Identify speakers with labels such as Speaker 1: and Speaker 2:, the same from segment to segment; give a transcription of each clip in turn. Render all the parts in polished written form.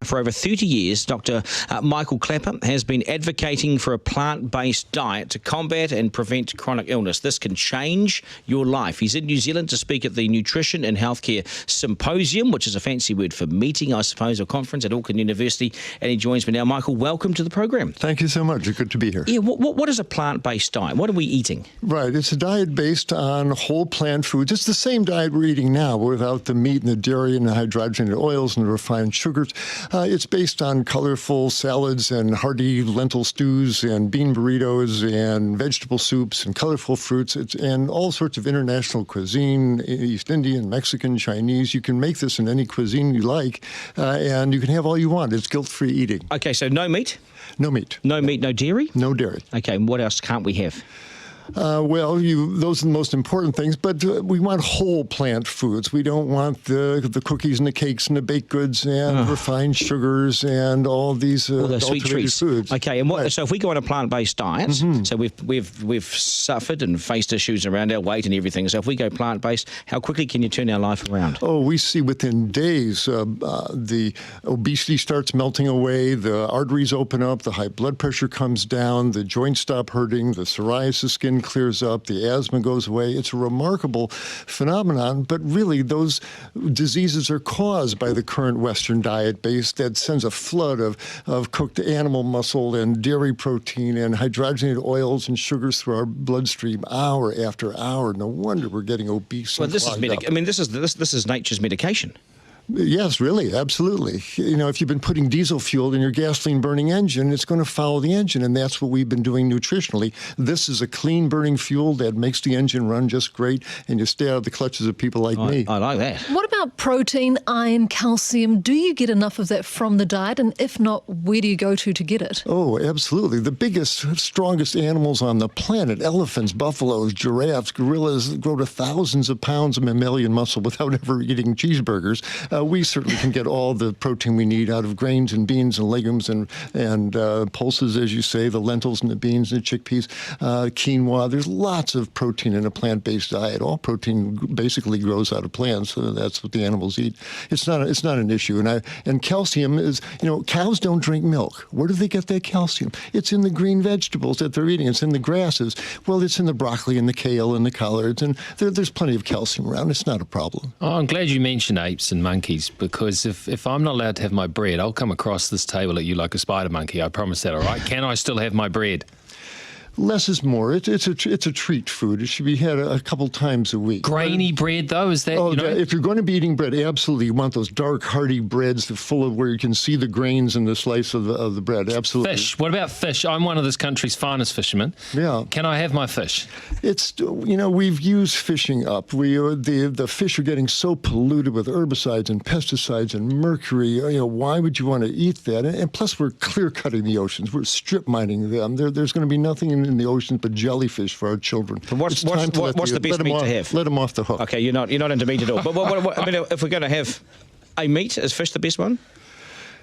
Speaker 1: For over 30 years, Dr. Michael Klaper has been advocating for a plant-based diet to combat and prevent chronic illness. This can change your life. He's in New Zealand to speak at the Nutrition and Healthcare Symposium, which is a fancy word for meeting, I suppose, or conference at Auckland University. And he joins me now. Michael, welcome to the program.
Speaker 2: Thank you so much. It's good to be here.
Speaker 1: Yeah, what is a plant-based diet? What are we eating?
Speaker 2: Right. It's a diet based on whole plant foods. It's the same diet we're eating now without the meat and the dairy and the hydrogenated oils and the refined sugars. It's based on colorful salads and hearty lentil stews and bean burritos and vegetable soups and colorful fruits and all sorts of international cuisine, East Indian, Mexican, Chinese. You can make this in any cuisine you like, and you can have all you want. It's guilt-free eating.
Speaker 1: Okay, so no meat?
Speaker 2: No meat.
Speaker 1: No meat, no dairy?
Speaker 2: No dairy.
Speaker 1: Okay, and what else can't we have?
Speaker 2: Those are the most important things, but we want whole plant foods. We don't want the cookies and the cakes and the baked goods and refined sugars and all these
Speaker 1: all those sweet treats.
Speaker 2: Foods.
Speaker 1: Okay, and so if we go on a plant-based diet, so we've suffered and faced issues around our weight and everything. So if we go plant-based, how quickly can you turn our life around?
Speaker 2: Oh, we see within days the obesity starts melting away, the arteries open up, the high blood pressure comes down, the joints stop hurting, the psoriasis skin clears up, the asthma goes away. It's a remarkable phenomenon, but really those diseases are caused by the current Western diet base that sends a flood of cooked animal muscle and dairy protein and hydrogenated oils and sugars through our bloodstream hour after hour. No wonder we're getting obese.
Speaker 1: Well, this is nature's medication.
Speaker 2: Yes, really, absolutely. You know, if you've been putting diesel fuel in your gasoline-burning engine, it's going to foul the engine, and that's what we've been doing nutritionally. This is a clean-burning fuel that makes the engine run just great, and you stay out of the clutches of people like me.
Speaker 1: I like that.
Speaker 3: What about protein, iron, calcium? Do you get enough of that from the diet? And if not, where do you go to get it?
Speaker 2: Oh, absolutely. The biggest, strongest animals on the planet, elephants, buffaloes, giraffes, gorillas, grow to thousands of pounds of mammalian muscle without ever eating cheeseburgers. We certainly can get all the protein we need out of grains and beans and legumes and pulses, as you say, the lentils and the beans and the chickpeas, quinoa. There's lots of protein in a plant-based diet. All protein basically grows out of plants, so that's what the animals eat. It's not an issue. And calcium is, cows don't drink milk. Where do they get that calcium? It's in the green vegetables that they're eating. It's in the grasses. Well, it's in the broccoli and the kale and the collards, and there's plenty of calcium around. It's not a problem.
Speaker 4: Oh, I'm glad you mentioned apes and monkeys, because if I'm not allowed to have my bread, I'll come across this table at you like a spider monkey. I promise that, all right? Can I still have my bread?
Speaker 2: Less is more. It's a treat food. It should be had a couple times a week.
Speaker 4: Grainy bread, though, is that?
Speaker 2: If you're going to be eating bread, absolutely, you want those dark, hearty breads full of where you can see the grains in the slice of the bread. Absolutely.
Speaker 4: Fish. What about fish? I'm one of this country's finest fishermen.
Speaker 2: Yeah.
Speaker 4: Can I have my fish?
Speaker 2: It's we've used fishing up. The fish are getting so polluted with herbicides and pesticides and mercury. Why would you want to eat that? And plus, we're clear cutting the oceans. We're strip mining them. There's going to be nothing in the ocean but jellyfish for our children.
Speaker 1: What's the best meat to have?
Speaker 2: Let them off the hook.
Speaker 1: Okay, you're not into meat at all. But what, if we're going to have a meat, is fish the best one?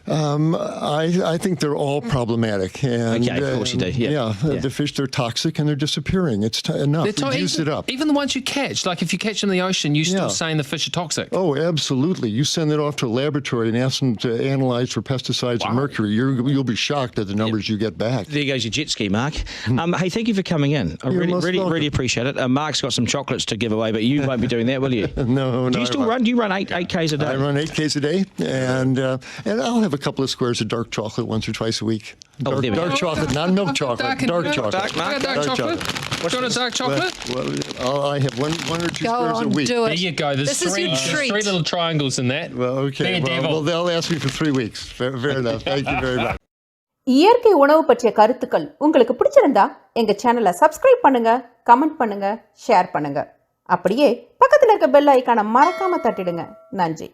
Speaker 2: I think they're all problematic. And,
Speaker 1: okay, of course you do. Yeah.
Speaker 2: The fish, they're toxic and they're disappearing. It's enough. We've used it up.
Speaker 4: Even the ones you catch, like if you catch them in the ocean, you're still saying the fish are toxic.
Speaker 2: Oh, absolutely. You send it off to a laboratory and ask them to analyze for pesticides and mercury. You'll be shocked at the numbers you get back.
Speaker 1: There goes your jet ski, Mark. Hey, thank you for coming in. I really appreciate it. Mark's got some chocolates to give away, but you won't be doing that, will you?
Speaker 2: No.
Speaker 1: Do you still run? Do you run 8Ks a day?
Speaker 2: I run 8Ks a day, and I'll have a couple of squares of dark chocolate once or twice a week. Dark chocolate, not milk chocolate. Dark chocolate.
Speaker 4: Dark chocolate. What's a dark chocolate?
Speaker 2: Well, I have one or two squares a week.
Speaker 4: There you go. There's three little triangles in that.
Speaker 2: Well, okay. Well, they'll ask me for 3 weeks. Fair enough. Thank you very much.
Speaker 5: இயற்கை உணவு பற்றிய கருத்துக்கள் உங்களுக்கு பிடிச்சிருந்தா எங்க சேனலை subscribe பண்ணுங்க, comment பண்ணுங்க, ஷேர் பண்ணுங்க. அப்படியே பக்கத்துல இருக்க பெல் ஐகானை மறக்காம தட்டிடுங்க. நன்றி.